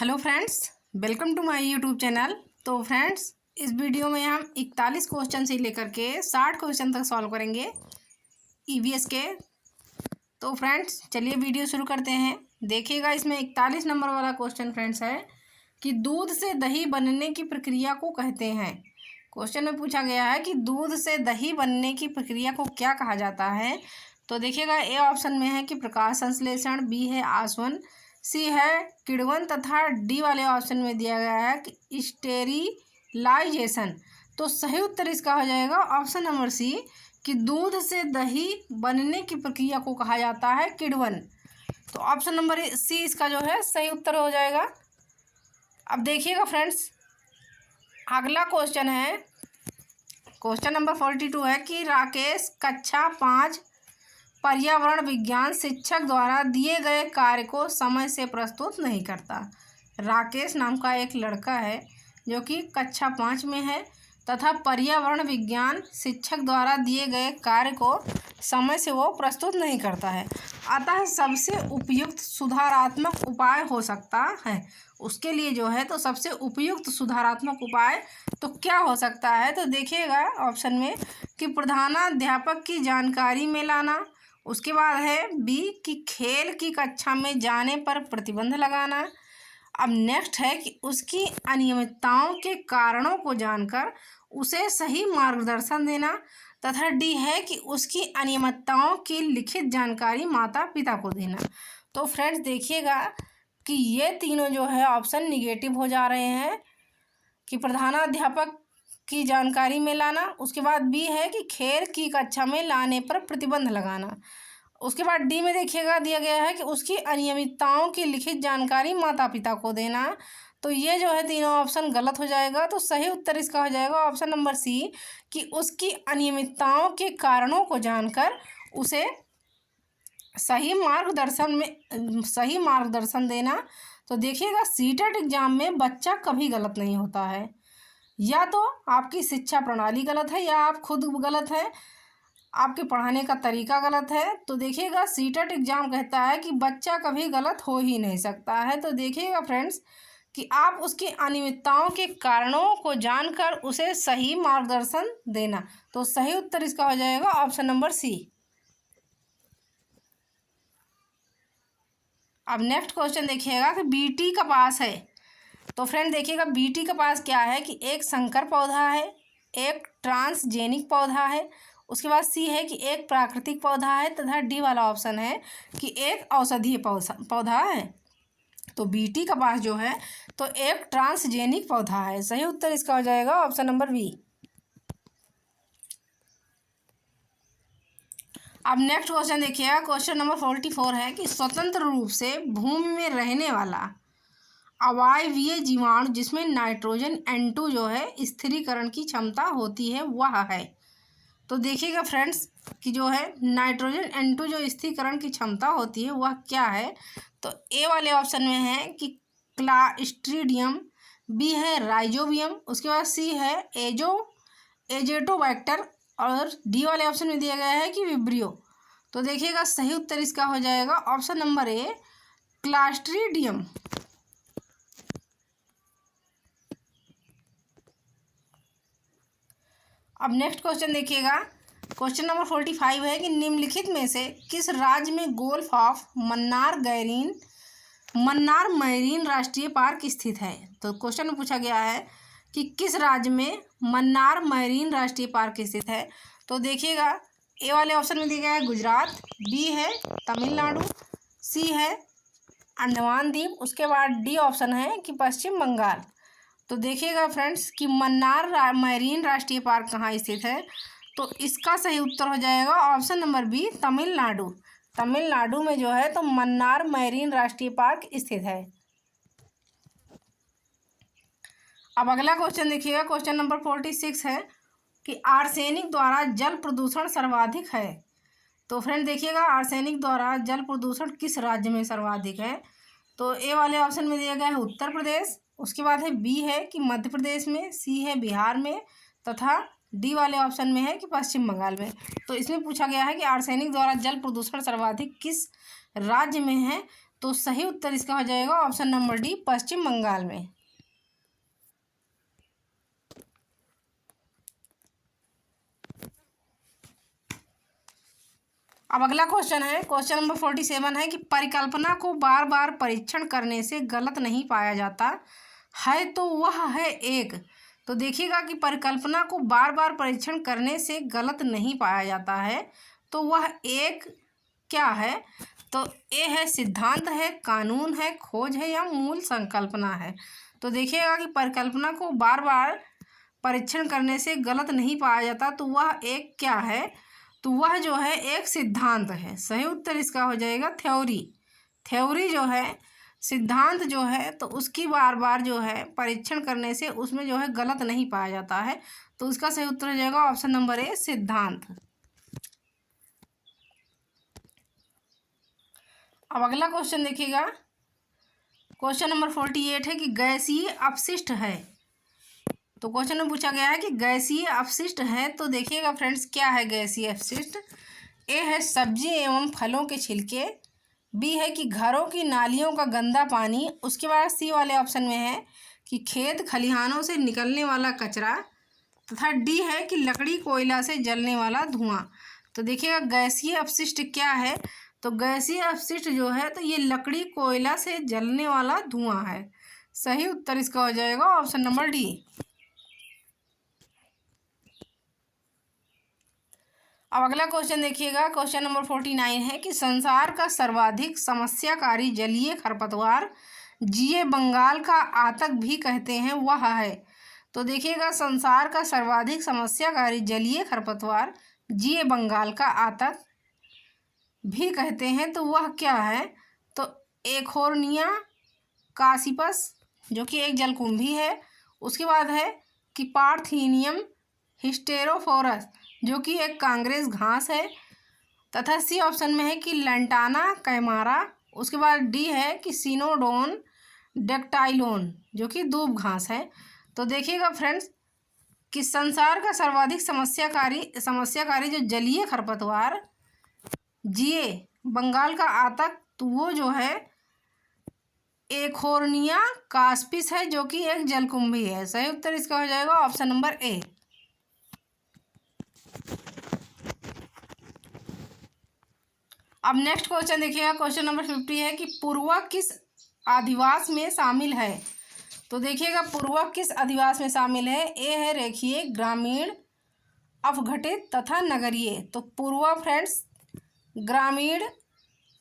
Hello friends, welcome to my YouTube channel. तो friends, इस video में हम 41 क्वेश्चन से लेकर के 60 क्वेश्चन तक सॉल्व करेंगे ईवीएस के। तो फ्रेंड्स चलिए वीडियो शुरू करते हैं। देखिएगा, इसमें 41 नंबर वाला क्वेश्चन फ्रेंड्स है कि दूध से दही बनने की प्रक्रिया को कहते हैं। क्वेश्चन में पूछा गया है कि दूध से दही बनने की प्रक्रिया को क्या कहा जाता है। तो देखिएगा, ए ऑप्शन में है कि प्रकाश संश्लेषण, बी है आसवन, सी है किण्वन तथा डी वाले ऑप्शन में दिया गया है कि स्टेरिलाइजेशन। तो सही उत्तर इसका हो जाएगा ऑप्शन नंबर सी कि दूध से दही बनने की प्रक्रिया को कहा जाता है किण्वन। तो ऑप्शन नंबर सी इसका जो है सही उत्तर हो जाएगा। अब देखिएगा फ्रेंड्स, अगला क्वेश्चन है, क्वेश्चन नंबर 42 है कि राकेश कक्षा 5 पर्यावरण विज्ञान शिक्षक द्वारा दिए गए कार्य को समय से प्रस्तुत नहीं करता। राकेश नाम का एक लड़का है जो कि कक्षा 5 में है तथा पर्यावरण विज्ञान शिक्षक द्वारा दिए गए कार्य को समय से वो प्रस्तुत नहीं करता है। अतः सबसे उपयुक्त सुधारात्मक उपाय हो सकता है उसके लिए जो है, तो सबसे उपयुक्त सुधारात्मक उपाय तो क्या हो सकता है। तो देखिएगा ऑप्शन में कि प्रधानाध्यापक की जानकारी में लाना, उसके बाद है बी कि खेल की कक्षा में जाने पर प्रतिबंध लगाना। अब नेक्स्ट है कि उसकी अनियमितताओं के कारणों को जानकर उसे सही मार्गदर्शन देना, तथा डी है कि उसकी अनियमितताओं की लिखित जानकारी माता पिता को देना। तो फ्रेंड्स देखिएगा कि ये तीनों जो है ऑप्शन निगेटिव हो जा रहे हैं कि प्रधानाध्यापक की जानकारी में लाना, उसके बाद बी है कि खेल की कक्षा में लाने पर प्रतिबंध लगाना, उसके बाद डी में देखिएगा दिया गया है कि उसकी अनियमितताओं की लिखित जानकारी माता पिता को देना। तो ये जो है तीनों ऑप्शन गलत हो जाएगा। तो सही उत्तर इसका हो जाएगा ऑप्शन नंबर सी कि उसकी अनियमितताओं के कारणों को जानकर उसे सही मार्गदर्शन देना। तो देखिएगा, सीटेट एग्जाम में बच्चा कभी गलत नहीं होता है, या तो आपकी शिक्षा प्रणाली गलत है या आप खुद गलत हैं, आपके पढ़ाने का तरीका गलत है। तो देखिएगा, सीटेट एग्जाम कहता है कि बच्चा कभी गलत हो ही नहीं सकता है। तो देखिएगा फ्रेंड्स कि आप उसकी अनियमितताओं के कारणों को जानकर उसे सही मार्गदर्शन देना। तो सही उत्तर इसका हो जाएगा ऑप्शन नंबर सी। अब नेक्स्ट क्वेश्चन देखिएगा कि बीटी कपास है। तो फ्रेंड देखिएगा, बीटी कपास क्या है कि एक संकर पौधा है, एक ट्रांसजेनिक पौधा है, उसके बाद सी है कि एक प्राकृतिक पौधा है, तथा डी वाला ऑप्शन है कि एक औषधीय पौधा है। तो बीटी कपास जो है तो एक ट्रांसजेनिक पौधा है। सही उत्तर इसका हो जाएगा ऑप्शन नंबर बी। अब नेक्स्ट क्वेश्चन देखिएगा, क्वेश्चन नंबर 44 है कि स्वतंत्र रूप से भूमि में रहने वाला अवायवीय जीवाणु जिसमें नाइट्रोजन N2 जो है स्थिरीकरण की क्षमता होती है वह है। तो देखिएगा फ्रेंड्स कि जो है नाइट्रोजन N2 जो स्थिरीकरण की क्षमता होती है वह क्या है। तो ए वाले ऑप्शन में है कि क्लास्ट्रीडियम, बी है राइजोबियम, उसके बाद सी है एजेटोबैक्टर और डी वाले ऑप्शन में दिया गया है कि विब्रियो। तो देखिएगा, सही उत्तर इसका हो जाएगा ऑप्शन नंबर ए क्लास्ट्रीडियम। अब नेक्स्ट क्वेश्चन देखिएगा, क्वेश्चन नंबर 45 है कि निम्नलिखित में से किस राज्य में गोल्फ ऑफ मन्नार मैरीन राष्ट्रीय पार्क स्थित है। तो क्वेश्चन में पूछा गया है कि किस राज्य में मन्नार मैरीन राष्ट्रीय पार्क स्थित है। तो देखिएगा, ए वाले ऑप्शन में दिया गया है गुजरात, बी है तमिलनाडु, सी है अंडमान द्वीप, उसके बाद डी ऑप्शन है कि पश्चिम बंगाल। तो देखिएगा फ्रेंड्स कि मन्नार मैरीन राष्ट्रीय पार्क कहाँ स्थित है। तो इसका सही उत्तर हो जाएगा option number B Tamil Nadu. Tamil Nadu में जो है तो मन्नार मैरीन राष्ट्रीय पार्क स्थित है। अब अगला क्वेश्चन देखिएगा, क्वेश्चन नंबर 46 है कि आर्सेनिक द्वारा जल प्रदूषण सर्वाधिक है। तो फ्रेंड देखिएगा, आर्सेनिक द्वारा जल प्रदूषण किस राज्य में सर्वाधिक है। तो ए वाले ऑप्शन में दिया गया है उत्तर प्रदेश, उसके बाद है बी है कि मध्य प्रदेश में, सी है बिहार में, तथा डी वाले ऑप्शन में है कि पश्चिम बंगाल में। तो इसमें पूछा गया है कि आर्सेनिक द्वारा जल प्रदूषण सर्वाधिक किस राज्य में है। तो सही उत्तर इसका हो जाएगा ऑप्शन नंबर डी, पश्चिम बंगाल में। अब अगला क्वेश्चन है, क्वेश्चन नंबर 47 है कि परिकल्पना को बार बार परीक्षण करने से गलत नहीं पाया जाता है तो वह है एक। तो देखिएगा कि परिकल्पना को बार बार परीक्षण करने से गलत नहीं पाया जाता है तो वह एक क्या है। तो ए है सिद्धांत है, कानून है, खोज है या मूल संकल्पना है। तो देखिएगा कि परिकल्पना को बार बार परीक्षण करने से गलत नहीं पाया जाता तो वह एक क्या है। तो वह जो है एक सिद्धांत है। सही उत्तर इसका हो जाएगा थ्योरी। थ्योरी जो है, सिद्धांत जो है, तो उसकी बार बार जो है परीक्षण करने से उसमें जो है गलत नहीं पाया जाता है। तो उसका सही उत्तर हो जाएगा ऑप्शन नंबर ए, सिद्धांत। अब अगला क्वेश्चन देखिएगा, क्वेश्चन नंबर 48 है कि गैसीय अपशिष्ट है। तो क्वेश्चन में पूछा गया है कि गैसीय अपशिष्ट है। तो देखिएगा फ्रेंड्स, क्या है गैसीय अपशिष्ट। ए है सब्जी एवं फलों के छिलके, बी है कि घरों की नालियों का गंदा पानी, उसके बाद सी वाले ऑप्शन में है कि खेत खलिहानों से निकलने वाला कचरा, तथा डी है कि लकड़ी कोयला से जलने वाला धुआं। तो देखिएगा गैसीय अपशिष्ट क्या है। तो गैसीय अपशिष्ट जो है तो ये लकड़ी कोयला से जलने वाला धुआं है। सही उत्तर इसका हो जाएगा ऑप्शन नंबर डी। अब अगला क्वेश्चन देखिएगा, क्वेश्चन नंबर 49 है कि संसार का सर्वाधिक समस्याकारी जलीय खरपतवार, जिए बंगाल का आतंक भी कहते हैं, वह है। तो देखिएगा संसार का सर्वाधिक समस्याकारी जलीय खरपतवार, जिए बंगाल का आतंक भी कहते हैं, तो वह क्या है। तो एखोर्निया कासिपस जो कि एक जलकुंभी है, उसके बाद है कि पार्थीनियम हिस्टेरोफोरस जो कि एक कांग्रेस घास है, तथा सी ऑप्शन में है कि लैंटाना कैमारा, उसके बाद डी है कि सिनोडोन डेक्टाइलोन जो कि दूब घास है। तो देखिएगा फ्रेंड्स कि संसार का सर्वाधिक समस्याकारी जो जलीय खरपतवार, जिए बंगाल का आतंक, तो वो जो है एखोर्निया कास्पिस है जो कि एक जलकुंभी है। सही उत्तर इसका हो जाएगा ऑप्शन नंबर ए। अब नेक्स्ट क्वेश्चन देखिएगा, क्वेश्चन नंबर 50 है कि पूर्वा किस अधिवास में शामिल है। तो देखिएगा पूर्वा किस अधिवास में शामिल है। ए है रेखीय, ग्रामीण, अपघटित तथा नगरीय। तो पूर्वा फ्रेंड्स ग्रामीण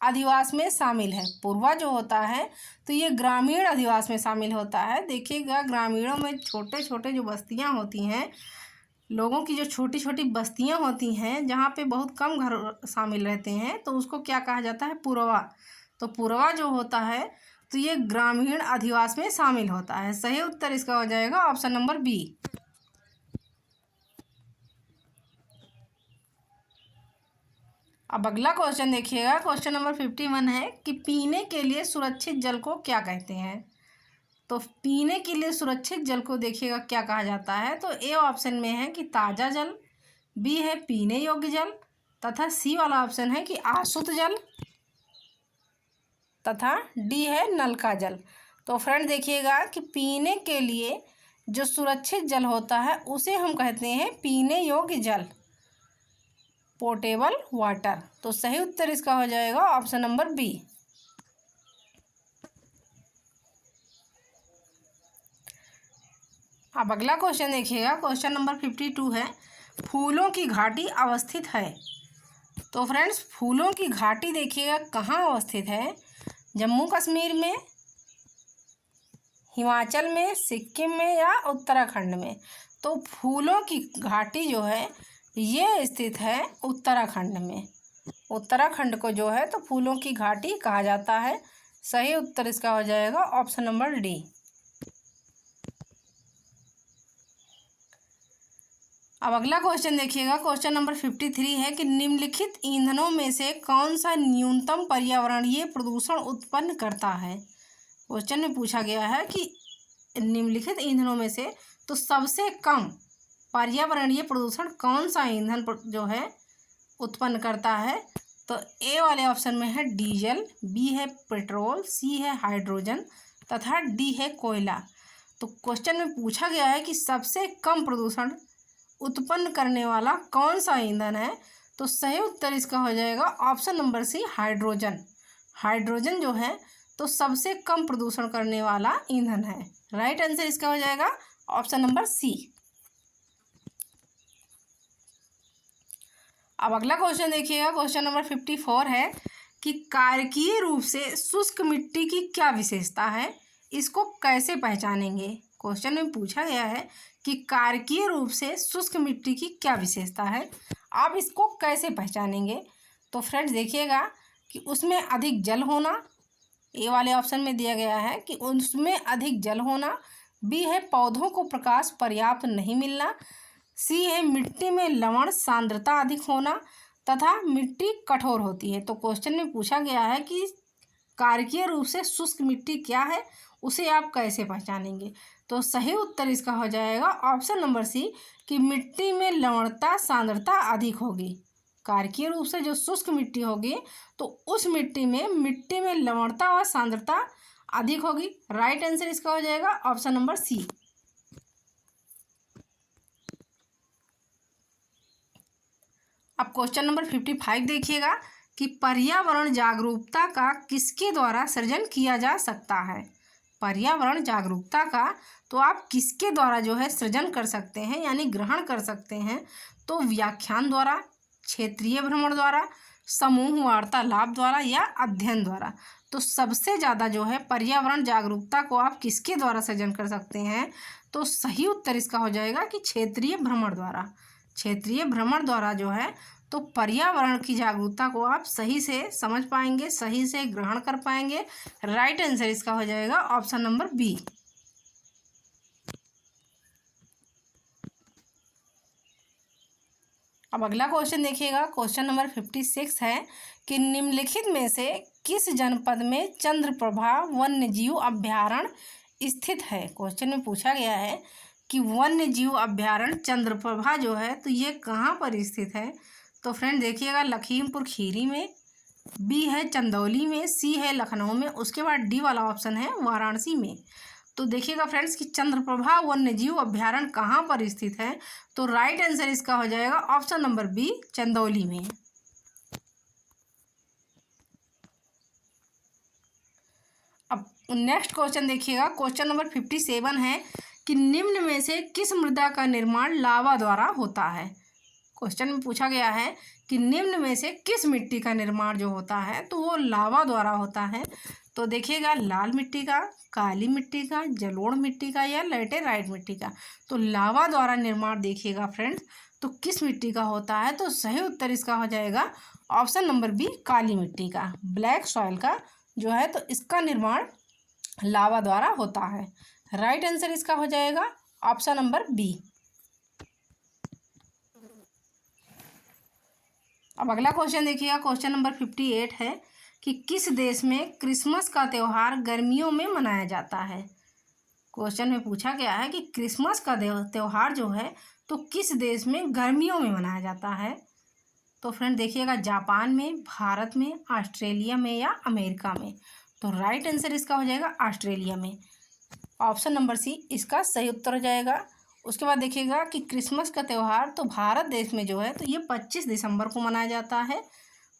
अधिवास में शामिल है। पूर्वा जो होता है तो ये ग्रामीण अधिवास में शामिल होता है। देखिएगा ग्रामीणों में छोटे छोटे जो बस्तियां होती हैं, लोगों की जो छोटी छोटी बस्तियां होती हैं जहाँ पे बहुत कम घर शामिल रहते हैं, तो उसको क्या कहा जाता है, पूर्वा। तो पूर्वा जो होता है तो ये ग्रामीण अधिवास में शामिल होता है। सही उत्तर इसका हो जाएगा ऑप्शन नंबर बी। अब अगला क्वेश्चन देखिएगा, क्वेश्चन नंबर 51 है कि पीने के लिए सुरक्षित जल को क्या कहते हैं। तो पीने के लिए सुरक्षित जल को देखिएगा क्या कहा जाता है। तो ए ऑप्शन में है कि ताज़ा जल, बी है पीने योग्य जल, तथा सी वाला ऑप्शन है कि आशुद्ध जल, तथा डी है नल का जल। तो फ्रेंड देखिएगा कि पीने के लिए जो सुरक्षित जल होता है उसे हम कहते हैं पीने योग्य जल, पोर्टेबल वाटर। तो सही उत्तर इसका हो जाएगा ऑप्शन नंबर बी। अब अगला क्वेश्चन देखिएगा, क्वेश्चन नंबर 52 है फूलों की घाटी अवस्थित है। तो फ्रेंड्स फूलों की घाटी देखिएगा कहाँ अवस्थित है, जम्मू कश्मीर में, हिमाचल में, सिक्किम में या उत्तराखंड में। तो फूलों की घाटी जो है ये स्थित है उत्तराखंड में। उत्तराखंड को जो है तो फूलों की घाटी कहा जाता है। सही उत्तर इसका हो जाएगा ऑप्शन नंबर डी। अब अगला क्वेश्चन देखिएगा, क्वेश्चन नंबर 53 है कि निम्नलिखित ईंधनों में से कौन सा न्यूनतम पर्यावरणीय प्रदूषण उत्पन्न करता है। क्वेश्चन में पूछा गया है कि निम्नलिखित ईंधनों में से तो सबसे कम पर्यावरणीय प्रदूषण कौन सा ईंधन जो है उत्पन्न करता है। तो ए वाले ऑप्शन में है डीजल, बी है पेट्रोल, सी है हाइड्रोजन तथा डी है कोयला। तो क्वेश्चन में पूछा गया है कि सबसे कम प्रदूषण उत्पन्न करने वाला कौन सा ईंधन है। तो सही उत्तर इसका हो जाएगा option number C, hydrogen. Hydrogen जो है तो सबसे कम प्रदूषण करने वाला ईंधन है। राइट आंसर इसका हो जाएगा ऑप्शन नंबर सी। अब अगला क्वेश्चन देखिएगा, क्वेश्चन नंबर 54 है कि कार्कीय रूप से शुष्क मिट्टी की क्या विशेषता है, इसको कैसे पहचानेंगे। क्वेश्चन में पूछा गया है कि कार्कीय रूप से शुष्क मिट्टी की क्या विशेषता है, आप इसको कैसे पहचानेंगे। तो फ्रेंड्स देखिएगा कि उसमें अधिक जल होना, ए वाले ऑप्शन में दिया गया है कि उसमें अधिक जल होना, बी है पौधों को प्रकाश पर्याप्त नहीं मिलना, सी है मिट्टी में लवण सांद्रता अधिक होना तथा मिट्टी कठोर होती है। तो क्वेश्चन में पूछा गया है कि कार्कीय रूप से शुष्क मिट्टी क्या है, उसे आप कैसे पहचानेंगे। तो सही उत्तर इसका हो जाएगा ऑप्शन नंबर सी कि मिट्टी में लवणता सांद्रता अधिक होगी। कार्कीय रूप से जो शुष्क मिट्टी होगी तो उस मिट्टी में लवणता व सांद्रता अधिक होगी। राइट आंसर इसका हो जाएगा ऑप्शन नंबर सी। अब क्वेश्चन नंबर 55 देखिएगा कि पर्यावरण जागरूकता का किसके द्वारा सृजन किया जा सकता है। पर्यावरण जागरूकता का तो आप किसके द्वारा जो है सृजन कर सकते हैं यानी ग्रहण कर सकते हैं। तो व्याख्यान द्वारा, क्षेत्रीय भ्रमण द्वारा, समूह वार्तालाप द्वारा या अध्ययन द्वारा। तो सबसे ज़्यादा जो है पर्यावरण जागरूकता को आप किसके द्वारा सृजन कर सकते हैं। तो सही उत्तर इसका हो जाएगा कि क्षेत्रीय भ्रमण द्वारा। क्षेत्रीय भ्रमण द्वारा जो है तो पर्यावरण की जागरूकता को आप सही से समझ पाएंगे, सही से ग्रहण कर पाएंगे। राइट आंसर इसका हो जाएगा ऑप्शन नंबर बी। अब अगला क्वेश्चन देखिएगा, क्वेश्चन नंबर 56 है कि निम्नलिखित में से किस जनपद में चंद्रप्रभा वन्यजीव अभ्यारण्य स्थित है। क्वेश्चन में पूछा गया है कि वन्यजीव अभ्यारण्य चंद्रप्रभा जो है तो ये कहाँ पर स्थित है। तो फ्रेंड देखिएगा लखीमपुर खीरी में, बी है चंदौली में, सी है लखनऊ में, उसके बाद डी वाला ऑप्शन है वाराणसी में। तो देखिएगा फ्रेंड्स कि चंद्रप्रभा वन्यजीव अभ्यारण्य कहाँ पर स्थित है। तो राइट आंसर इसका हो जाएगा ऑप्शन नंबर बी, चंदौली में। अब नेक्स्ट क्वेश्चन देखिएगा, क्वेश्चन नंबर 57 है कि निम्न में से किस मृदा का निर्माण लावा द्वारा होता है। क्वेश्चन में पूछा गया है कि निम्न में से किस मिट्टी का निर्माण जो होता है तो वो लावा द्वारा होता है। तो देखिएगा लाल मिट्टी का, काली मिट्टी का, जलोढ़ मिट्टी का या लैटेराइट मिट्टी का। तो लावा द्वारा निर्माण देखिएगा फ्रेंड्स तो किस मिट्टी का होता है। तो सही उत्तर इसका हो जाएगा ऑप्शन नंबर बी, काली मिट्टी का, ब्लैक सॉइल का जो है तो इसका निर्माण लावा द्वारा होता है। राइट आंसर इसका हो जाएगा ऑप्शन नंबर बी। अब अगला क्वेश्चन देखिएगा, क्वेश्चन नंबर 58 है कि किस देश में क्रिसमस का त्यौहार गर्मियों में मनाया जाता है। क्वेश्चन में पूछा गया है कि क्रिसमस का त्यौहार जो है तो किस देश में गर्मियों में मनाया जाता है। तो फ्रेंड देखिएगा जापान में, भारत में, ऑस्ट्रेलिया में या अमेरिका में। तो राइट आंसर इसका हो जाएगा ऑस्ट्रेलिया में, ऑप्शन नंबर सी इसका सही उत्तर हो जाएगा। उसके बाद देखिएगा कि क्रिसमस का त्यौहार तो भारत देश में जो है तो ये 25 दिसंबर को मनाया जाता है।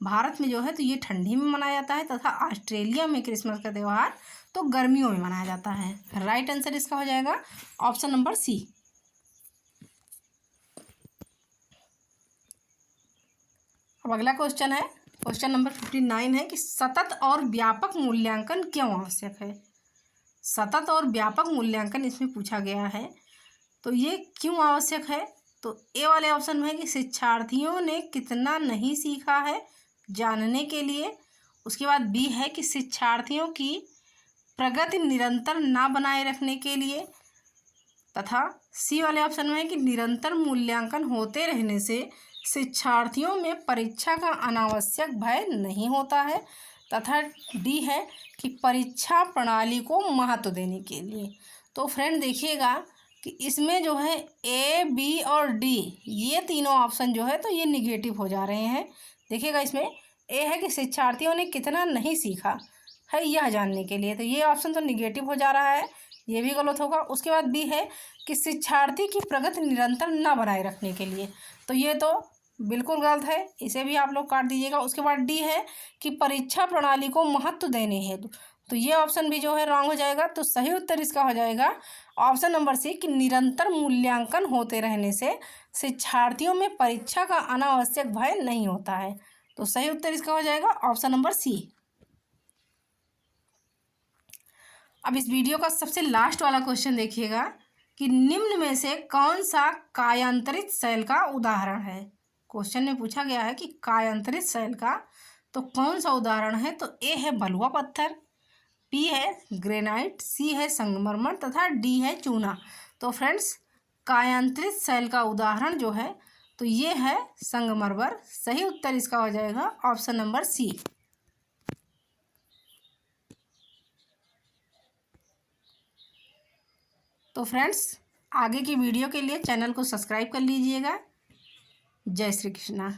भारत में जो है तो ये ठंडी में मनाया जाता है तथा ऑस्ट्रेलिया में क्रिसमस का त्यौहार तो गर्मियों में मनाया जाता है। राइट आंसर इसका हो जाएगा ऑप्शन नंबर सी। अब अगला क्वेश्चन है, क्वेश्चन नंबर 59 है कि सतत और व्यापक मूल्यांकन क्यों आवश्यक है। सतत और व्यापक मूल्यांकन इसमें पूछा गया है तो ये क्यों आवश्यक है। तो ए वाले ऑप्शन में है कि शिक्षार्थियों ने कितना नहीं सीखा है जानने के लिए। उसके बाद बी है कि शिक्षार्थियों की प्रगति निरंतर ना बनाए रखने के लिए, तथा सी वाले ऑप्शन में है कि निरंतर मूल्यांकन होते रहने से शिक्षार्थियों में परीक्षा का अनावश्यक भय नहीं होता है, तथा डी है कि परीक्षा प्रणाली को महत्व देने के लिए। तो फ्रेंड देखिएगा कि इसमें जो है ए, बी और डी ये तीनों ऑप्शन जो है तो ये निगेटिव हो जा रहे हैं। देखिएगा इसमें ए है कि शिक्षार्थियों ने कितना नहीं सीखा है यह जानने के लिए, तो ये ऑप्शन तो निगेटिव हो जा रहा है, ये भी गलत होगा। उसके बाद बी है कि शिक्षार्थी की प्रगति निरंतर न बनाए रखने के लिए, तो ये तो बिल्कुल गलत है, इसे भी आप लोग काट दीजिएगा। उसके बाद डी है कि परीक्षा प्रणाली को महत्व देने हेतु, तो ये ऑप्शन भी जो है रॉन्ग हो जाएगा। तो सही उत्तर इसका हो जाएगा ऑप्शन नंबर सी कि निरंतर मूल्यांकन होते रहने से शिक्षार्थियों में परीक्षा का अनावश्यक भय नहीं होता है। तो सही उत्तर इसका हो जाएगा ऑप्शन नंबर सी। अब इस वीडियो का सबसे लास्ट वाला क्वेश्चन देखिएगा कि निम्न में से कौन सा कायांतरित शैल का उदाहरण है। क्वेश्चन में पूछा गया है कि कायांतरित शैल का तो कौन सा उदाहरण है, तो ए है बलुआ पत्थर, बी है ग्रेनाइट, सी है संगमरमर तथा डी है चूना। तो फ्रेंड्स कायांतरित शैल का उदाहरण जो है तो ये है संगमरमर। सही उत्तर इसका हो जाएगा ऑप्शन नंबर सी। तो फ्रेंड्स आगे की वीडियो के लिए चैनल को सब्सक्राइब कर लीजिएगा। जय श्री कृष्णा।